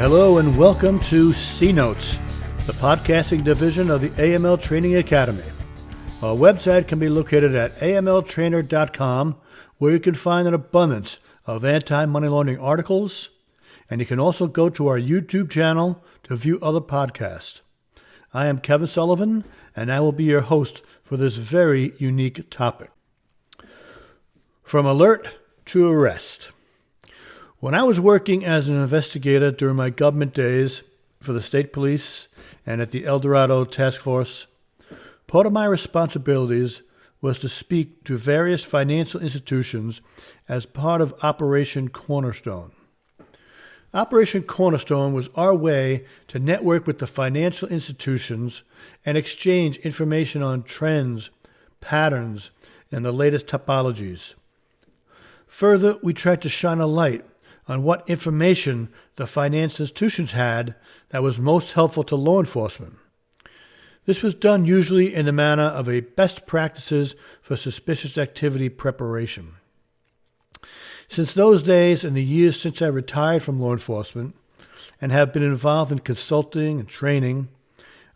Hello and welcome to C Notes, the podcasting division of the AML Training Academy. Our website can be located at amltrainer.com, where you can find an abundance of anti-money laundering articles, and you can also go to our YouTube channel to view other podcasts. I am Kevin Sullivan, and I will be your host for this very unique topic. From alert to arrest. When I was working as an investigator during my government days for the state police and at the El Dorado Task Force, part of my responsibilities was to speak to various financial institutions as part of Operation Cornerstone. Operation Cornerstone was our way to network with the financial institutions and exchange information on trends, patterns, and the latest topologies. Further, we tried to shine a light on what information the financial institutions had that was most helpful to law enforcement. This was done usually in the manner of a best practices for suspicious activity preparation. Since those days and the years since I retired from law enforcement and have been involved in consulting and training,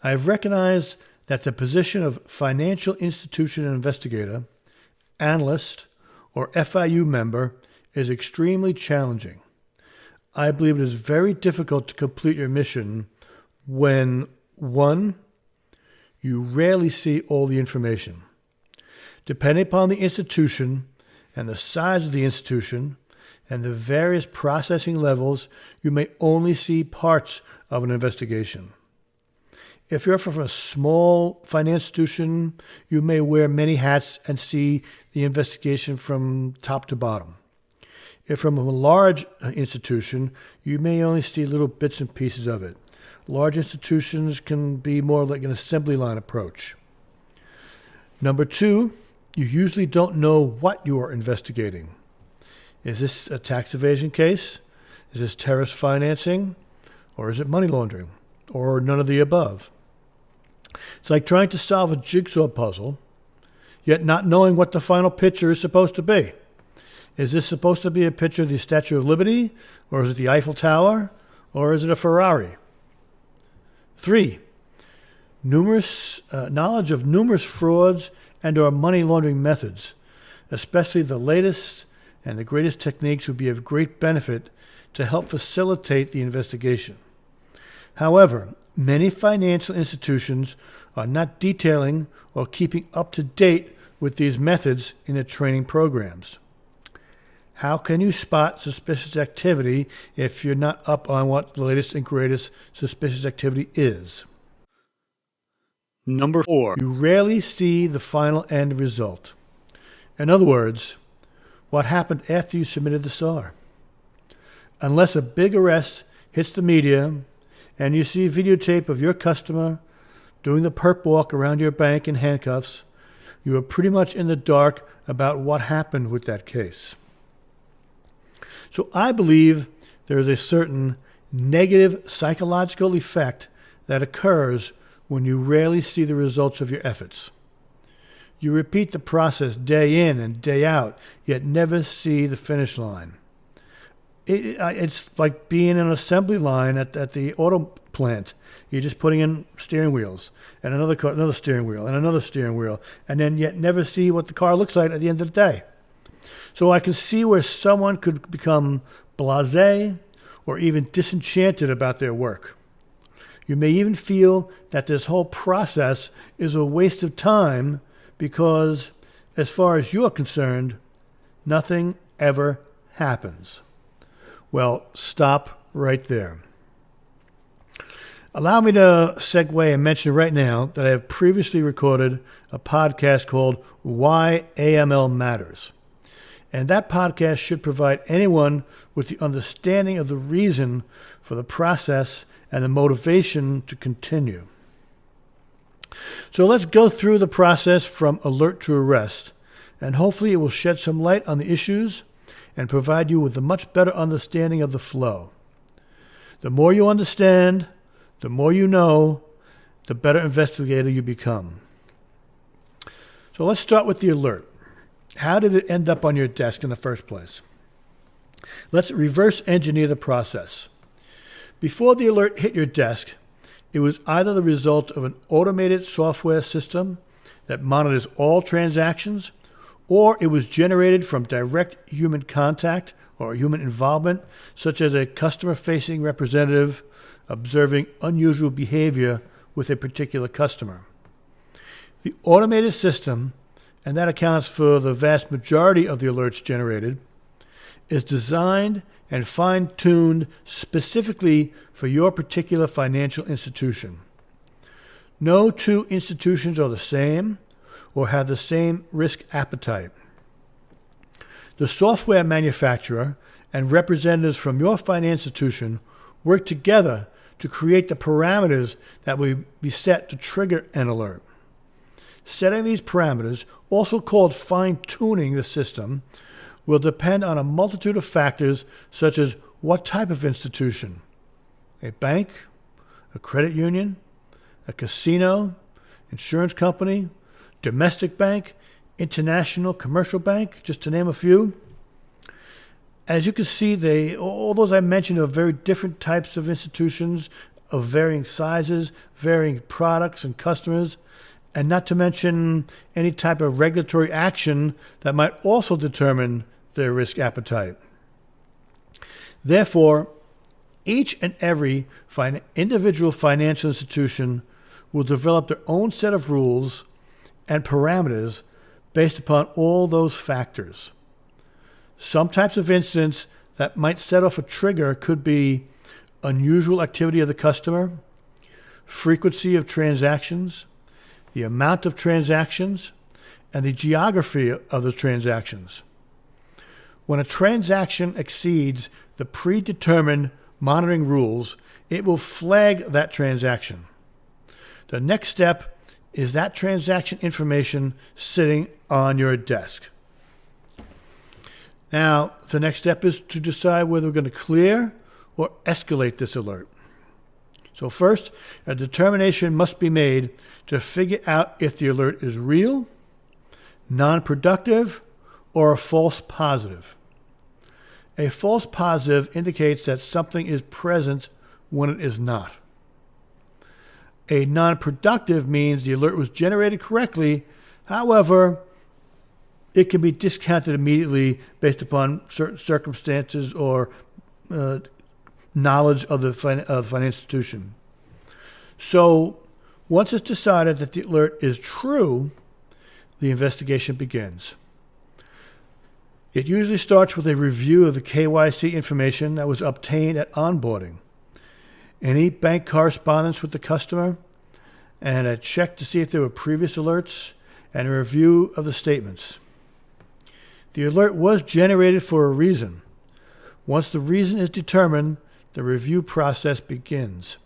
I have recognized that the position of financial institution investigator, analyst, or FIU member is extremely challenging. I believe it is very difficult to complete your mission when, 1, you rarely see all the information. Depending upon the institution and the size of the institution and the various processing levels, you may only see parts of an investigation. If you're from a small financial institution, you may wear many hats and see the investigation from top to bottom. If from a large institution, you may only see little bits and pieces of it. Large institutions can be more like an assembly line approach. Number 2, you usually don't know what you are investigating. Is this a tax evasion case? Is this terrorist financing? Or is it money laundering? Or none of the above? It's like trying to solve a jigsaw puzzle, yet not knowing what the final picture is supposed to be. Is this supposed to be a picture of the Statue of Liberty? Or is it the Eiffel Tower? Or is it a Ferrari? 3, knowledge of numerous frauds and or money laundering methods, especially the latest and the greatest techniques, would be of great benefit to help facilitate the investigation. However, many financial institutions are not detailing or keeping up to date with these methods in their training programs. How can you spot suspicious activity if you're not up on what the latest and greatest suspicious activity is? Number 4, you rarely see the final end result. In other words, what happened after you submitted the SAR. Unless a big arrest hits the media and you see videotape of your customer doing the perp walk around your bank in handcuffs, you are pretty much in the dark about what happened with that case. So I believe there is a certain negative psychological effect that occurs when you rarely see the results of your efforts. You repeat the process day in and day out, yet never see the finish line. It's like being in an assembly line at the auto plant. You're just putting in steering wheels and another steering wheel and another steering wheel, and then yet never see what the car looks like at the end of the day. So I can see where someone could become blasé or even disenchanted about their work. You may even feel that this whole process is a waste of time because, as far as you're concerned, nothing ever happens. Well, stop right there. Allow me to segue and mention right now that I have previously recorded a podcast called Why AML Matters. And that podcast should provide anyone with the understanding of the reason for the process and the motivation to continue. So let's go through the process from alert to arrest, and hopefully it will shed some light on the issues and provide you with a much better understanding of the flow. The more you understand, the more you know, the better investigator you become. So let's start with the alert. How did it end up on your desk in the first place? Let's reverse engineer the process. Before the alert hit your desk, it was either the result of an automated software system that monitors all transactions, or it was generated from direct human contact or human involvement, such as a customer-facing representative observing unusual behavior with a particular customer. The automated system, and that accounts for the vast majority of the alerts generated, is designed and fine-tuned specifically for your particular financial institution. No two institutions are the same or have the same risk appetite. The software manufacturer and representatives from your financial institution work together to create the parameters that will be set to trigger an alert. Setting these parameters, also called fine-tuning the system, will depend on a multitude of factors such as what type of institution: a bank, a credit union, a casino, insurance company, domestic bank, international commercial bank, just to name a few. As you can see, all those I mentioned are very different types of institutions of varying sizes, varying products and customers, and not to mention any type of regulatory action that might also determine their risk appetite. Therefore, each and every individual financial institution will develop their own set of rules and parameters based upon all those factors. Some types of incidents that might set off a trigger could be unusual activity of the customer, frequency of transactions, the amount of transactions, and the geography of the transactions. When a transaction exceeds the predetermined monitoring rules, it will flag that transaction. The next step is that transaction information sitting on your desk. Now, the next step is to decide whether we're going to clear or escalate this alert. So first, a determination must be made to figure out if the alert is real, non-productive, or a false positive. A false positive indicates that something is present when it is not. A non-productive means the alert was generated correctly, however, it can be discounted immediately based upon certain circumstances or knowledge of the financial institution. So once it's decided that the alert is true, the investigation begins. It usually starts with a review of the KYC information that was obtained at onboarding, any bank correspondence with the customer, and a check to see if there were previous alerts, and a review of the statements. The alert was generated for a reason. Once the reason is determined, the review process begins.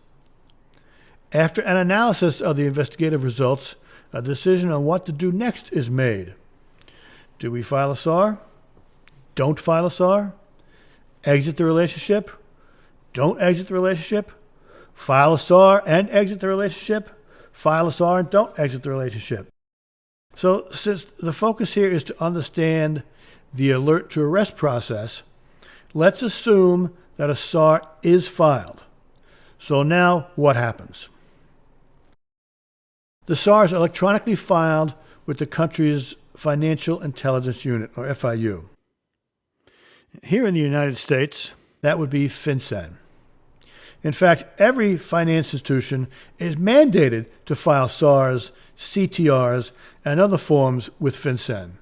After an analysis of the investigative results, a decision on what to do next is made. Do we file a SAR? Don't file a SAR? Exit the relationship? Don't exit the relationship? File a SAR and exit the relationship? File a SAR and don't exit the relationship. So since the focus here is to understand the alert to arrest process, let's assume that a SAR is filed. So now what happens? The SAR is electronically filed with the country's Financial Intelligence Unit, or FIU. Here in the United States, that would be FinCEN. In fact, every financial institution is mandated to file SARs, CTRs, and other forms with FinCEN.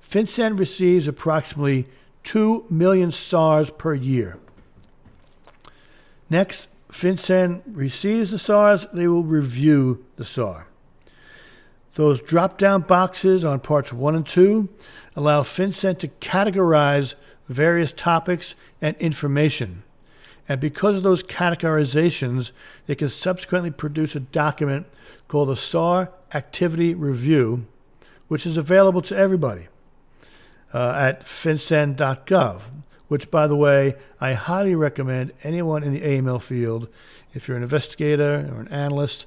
FinCEN receives approximately 2 million SARs per year. Next, FinCEN receives the SARs, they will review the SAR. Those drop-down boxes on parts 1 and 2 allow FinCEN to categorize various topics and information. And because of those categorizations, they can subsequently produce a document called the SAR Activity Review, which is available to everybody at FinCEN.gov, which, by the way, I highly recommend anyone in the AML field, if you're an investigator or an analyst,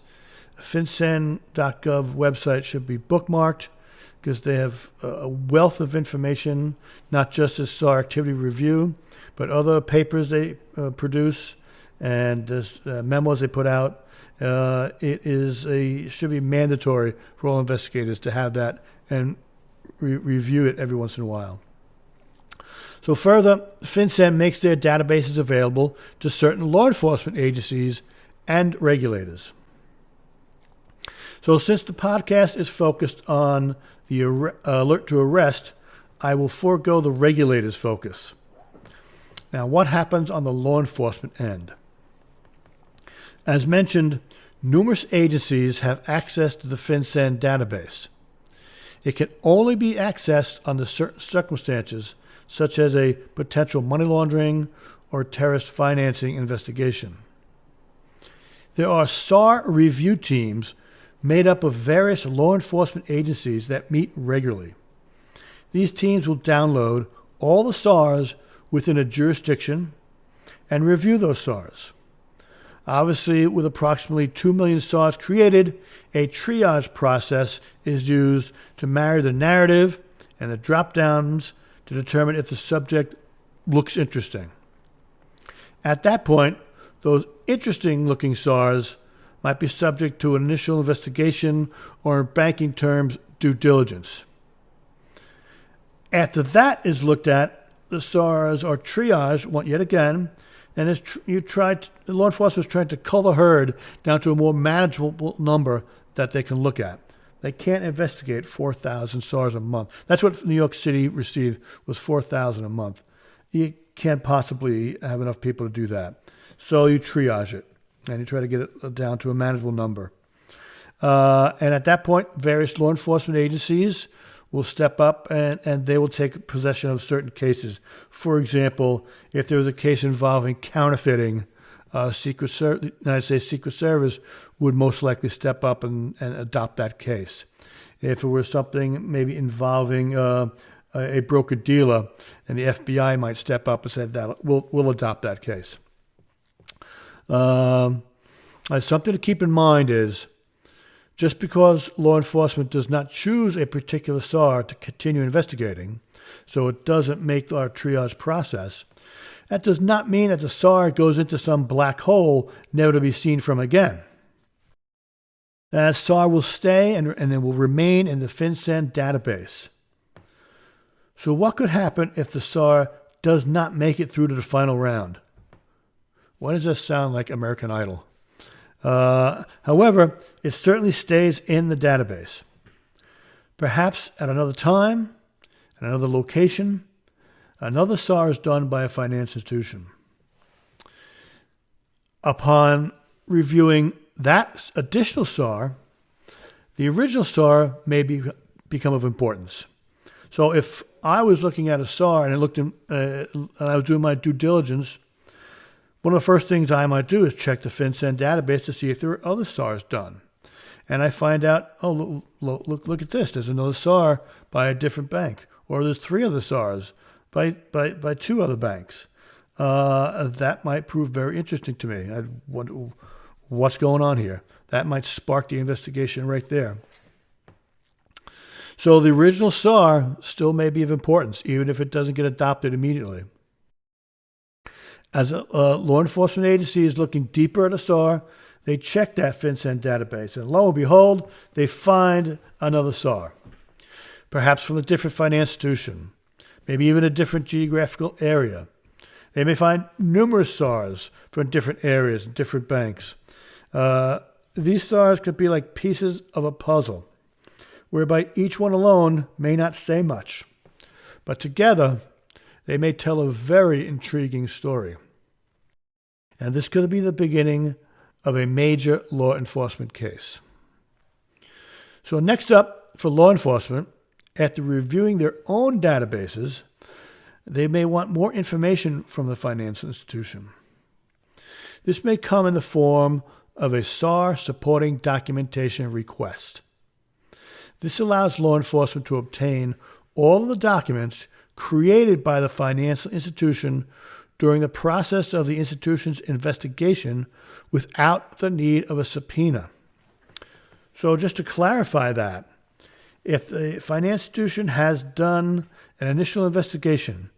FinCEN.gov website should be bookmarked because they have a wealth of information, not just as SAR Activity Review, but other papers they produce and this memos they put out, should be mandatory for all investigators to have that and review it every once in a while. So further, FinCEN makes their databases available to certain law enforcement agencies and regulators. So since the podcast is focused on the alert to arrest, I will forego the regulators' focus. Now, what happens on the law enforcement end? As mentioned, numerous agencies have access to the FinCEN database. It can only be accessed under certain circumstances, such as a potential money laundering or terrorist financing investigation. There are SAR review teams made up of various law enforcement agencies that meet regularly. These teams will download all the SARs within a jurisdiction and review those SARs. Obviously, with approximately 2 million SARs created, a triage process is used to marry the narrative and the drop-downs to determine if the subject looks interesting. At that point, those interesting-looking SARs might be subject to an initial investigation or, in banking terms, due diligence. After that is looked at, the SARs are triaged yet again, and law enforcement is trying to cull the herd down to a more manageable number that they can look at. They can't investigate 4,000 SARs a month. That's what New York City received, was 4,000 a month. You can't possibly have enough people to do that. So you triage it, and you try to get it down to a manageable number. And at that point, various law enforcement agencies will step up and they will take possession of certain cases. For example, if there was a case involving counterfeiting, the United States Secret Service would most likely step up and adopt that case. If it were something maybe involving a broker-dealer, and the FBI might step up and say that we'll adopt that case. Something to keep in mind is, just because law enforcement does not choose a particular SAR to continue investigating, so it doesn't make our triage process, that does not mean that the SAR goes into some black hole never to be seen from again. That SAR will stay and then will remain in the FinCEN database. So what could happen if the SAR does not make it through to the final round? Why does that sound like American Idol? However, it certainly stays in the database. Perhaps at another time, at another location, another SAR is done by a financial institution. Upon reviewing that additional SAR, the original SAR may become of importance. So if I was looking at a SAR and I was doing my due diligence, one of the first things I might do is check the FinCEN database to see if there are other SARs done. And I find out, oh, look at this. There's another SAR by a different bank. Or there's 3 other SARs by 2 other banks. That might prove very interesting to me. I wonder what's going on here. That might spark the investigation right there. So the original SAR still may be of importance, even if it doesn't get adopted immediately. As a law enforcement agency is looking deeper at a SAR, they check that FinCEN database, and lo and behold, they find another SAR, perhaps from a different financial institution, maybe even a different geographical area. They may find numerous SARs from different areas and different banks. These SARs could be like pieces of a puzzle, whereby each one alone may not say much, but together they may tell a very intriguing story. And this could be the beginning of a major law enforcement case. So next up for law enforcement, after reviewing their own databases, they may want more information from the financial institution. This may come in the form of a SAR Supporting documentation request. This allows law enforcement to obtain all of the documents created by the financial institution during the process of the institution's investigation without the need of a subpoena. So just to clarify that, if the financial institution has done an initial investigation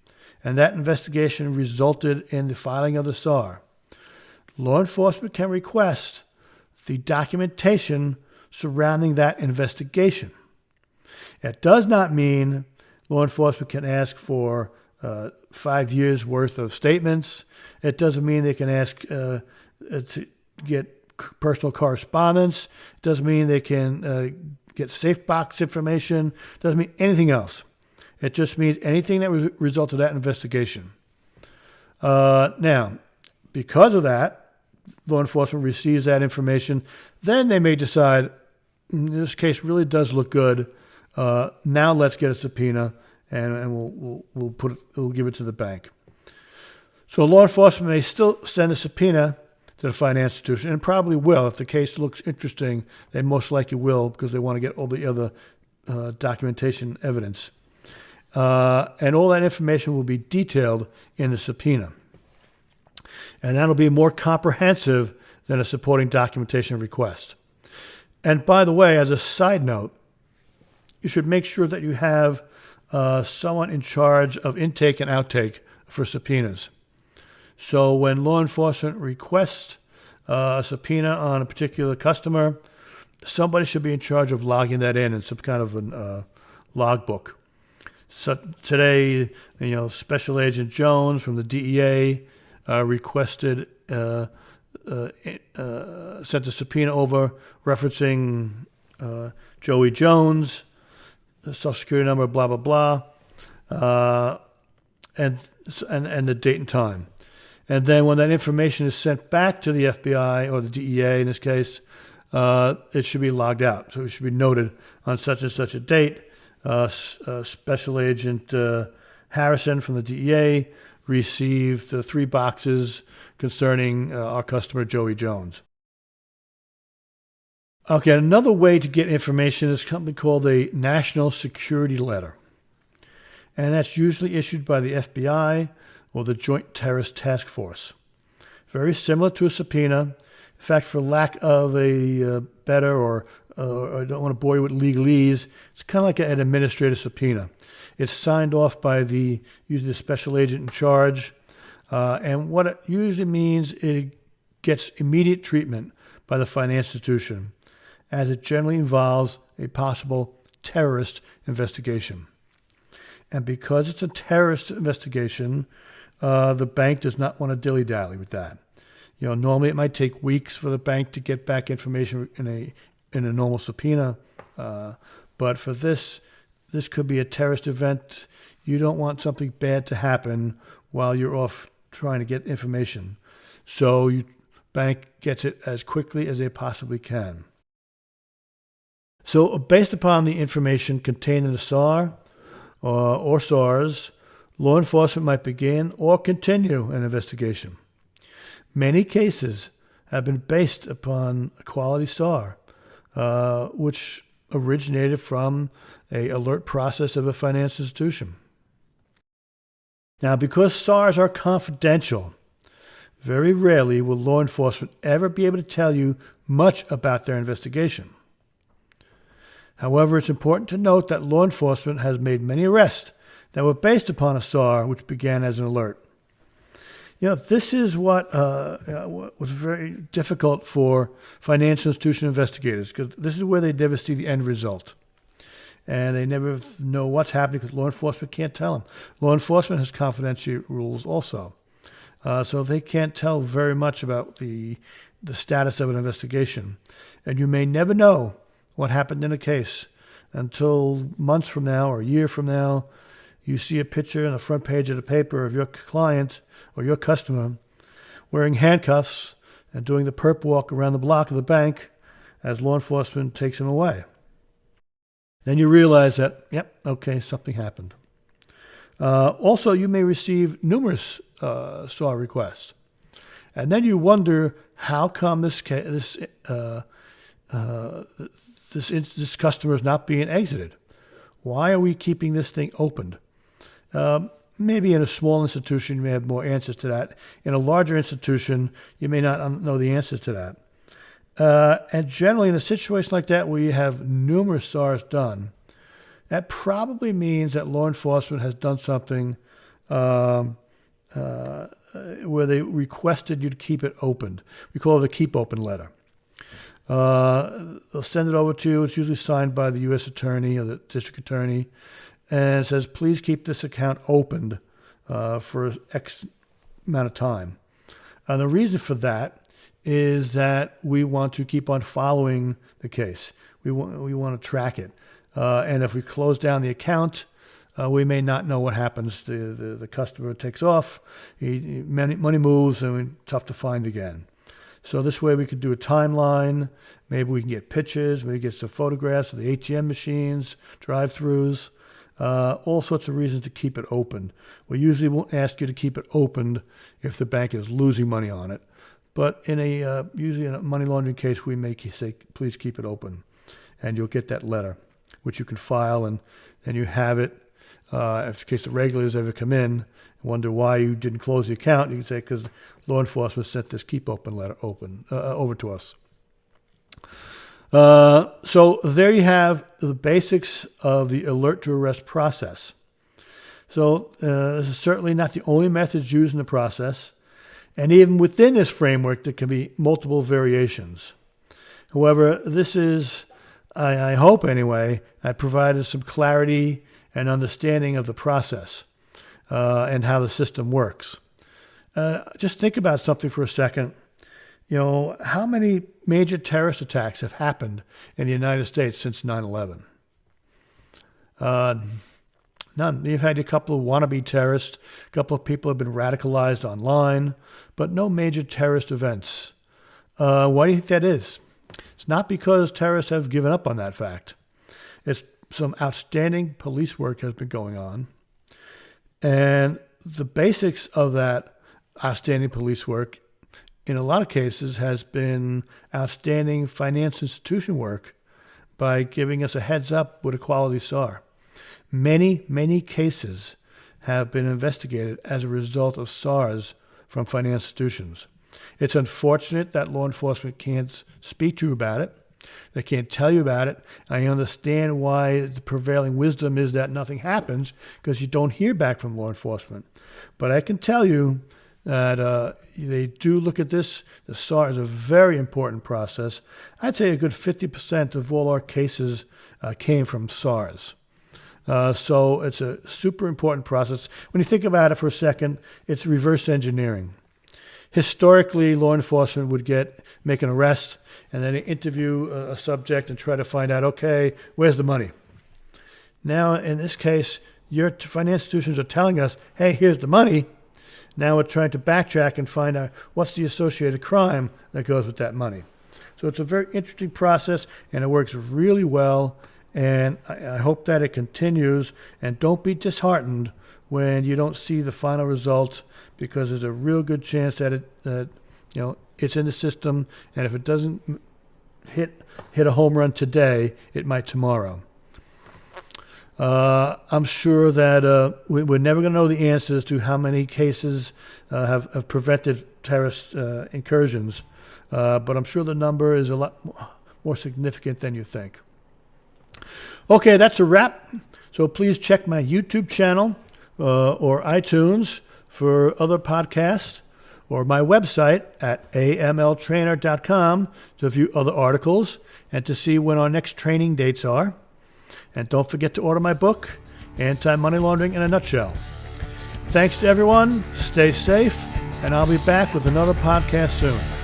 and that investigation resulted in the filing of the SAR, law enforcement can request the documentation surrounding that investigation. It does not mean law enforcement can ask for 5 years worth of statements. It doesn't mean they can ask to get personal correspondence. It doesn't mean they can get safe box information. It doesn't mean anything else. It just means anything that was a result of that investigation. Now, because of that, law enforcement receives that information. Then they may decide, this case really does look good. Now let's get a subpoena, and we'll give it to the bank. So law enforcement may still send a subpoena to the financial institution, and probably will. If the case looks interesting, they most likely will, because they want to get all the other documentation evidence. And all that information will be detailed in the subpoena. And that'll be more comprehensive than a supporting documentation request. And by the way, as a side note, you should make sure that you have someone in charge of intake and outtake for subpoenas. So when law enforcement requests a subpoena on a particular customer, somebody should be in charge of logging that in some kind of a logbook. So today, Special Agent Jones from the DEA requested, sent a subpoena over referencing Joey Jones, the Social Security number, blah, blah, blah, and the date and time. And then when that information is sent back to the FBI, or the DEA in this case, it should be logged out. So it should be noted on such and such a date. Special Agent Harrison from the DEA received 3 boxes concerning our customer, Joey Jones. Okay, another way to get information is something called a National Security Letter. And that's usually issued by the FBI or the Joint Terrorist Task Force. Very similar to a subpoena. In fact, for lack of a better, or I don't want to bore you with legalese, it's kind of like an administrative subpoena. It's signed off by usually the special agent in charge. And what it usually means, it gets immediate treatment by the financial institution, as it generally involves a possible terrorist investigation. And because it's a terrorist investigation, the bank does not want to dilly-dally with that. Normally it might take weeks for the bank to get back information in a normal subpoena, but for this could be a terrorist event. You don't want something bad to happen while you're off trying to get information. So bank gets it as quickly as they possibly can. So based upon the information contained in the SAR or SARs, law enforcement might begin or continue an investigation. Many cases have been based upon a quality SAR, which originated from an alert process of a financial institution. Now, because SARs are confidential, very rarely will law enforcement ever be able to tell you much about their investigation. However, it's important to note that law enforcement has made many arrests that were based upon a SAR which began as an alert. This is what was very difficult for financial institution investigators, because this is where they never see the end result. And they never know what's happening because law enforcement can't tell them. Law enforcement has confidentiality rules also. So they can't tell very much about the status of an investigation. And you may never know what happened in a case until months from now or a year from now. You see a picture on the front page of the paper of your client or your customer wearing handcuffs and doing the perp walk around the block of the bank as law enforcement takes him away. Then you realize that, something happened. Also, you may receive numerous SAR requests. And then you wonder, how come this customer is not being exited? Why are we keeping this thing opened? Maybe in a small institution, you may have more answers to that. In a larger institution, you may not know the answers to that. And generally, in a situation like that where you have numerous SARs done, that probably means that law enforcement has done something where they requested you to keep it opened. We call it a keep open letter. They'll send it over to you. It's usually signed by the U.S. attorney or the district attorney, and it says, please keep this account opened for X amount of time. And the reason for that is that we want to keep on following the case. We want to track it. And if we close down the account, we may not know what happens. The customer takes off, money moves, and it's tough to find again. So this way we could do a timeline. Maybe we can get pictures. Maybe get some photographs of the ATM machines, drive-thrus, all sorts of reasons to keep it open. We usually won't ask you to keep it opened if the bank is losing money on it. But usually in a money laundering case, we make you say, please keep it open. And you'll get that letter, which you can file, and then you have it. If in case the regulators ever come in and wonder why you didn't close the account, you can say, because law enforcement sent this keep open letter over to us. So there you have the basics of the alert to arrest process. So this is certainly not the only methods used in the process. And even within this framework, there can be multiple variations. However, this is, I hope anyway, I provided some clarity and understanding of the process and how the system works. Just think about something for a second. You know, how many major terrorist attacks have happened in the United States since 9/11? None. You've had a couple of wannabe terrorists, a couple of people have been radicalized online, but no major terrorist events. Why do you think that is? It's not because terrorists have given up on that fact. It's some outstanding police work has been going on. And the basics of that outstanding police work, in a lot of cases, has been outstanding financial institution work by giving us a heads up with a quality SAR. Many, many cases have been investigated as a result of SARs from financial institutions. It's unfortunate that law enforcement can't speak to you about it. They can't tell you about it. I understand why the prevailing wisdom is that nothing happens because you don't hear back from law enforcement. But I can tell you that they do look at this. The SAR is a very important process. I'd say a good 50% of all our cases came from SARs. So it's a super important process. When you think about it for a second, it's reverse engineering. Historically, law enforcement would make an arrest and then interview a subject and try to find out, okay, where's the money? Now, in this case, your financial institutions are telling us, hey, here's the money. Now we're trying to backtrack and find out what's the associated crime that goes with that money. So it's a very interesting process, and it works really well. And I hope that it continues. And don't be disheartened when you don't see the final result, because there's a real good chance that it's in the system. And if it doesn't hit a home run today, it might tomorrow. I'm sure that we're never going to know the answers to how many cases have prevented terrorist incursions, but I'm sure the number is a lot more significant than you think. Okay, that's a wrap. So please check my YouTube channel or iTunes for other podcasts, or my website at amltrainer.com to view other articles and to see when our next training dates are. And don't forget to order my book, Anti-Money Laundering in a Nutshell. Thanks to everyone. Stay safe, and I'll be back with another podcast soon.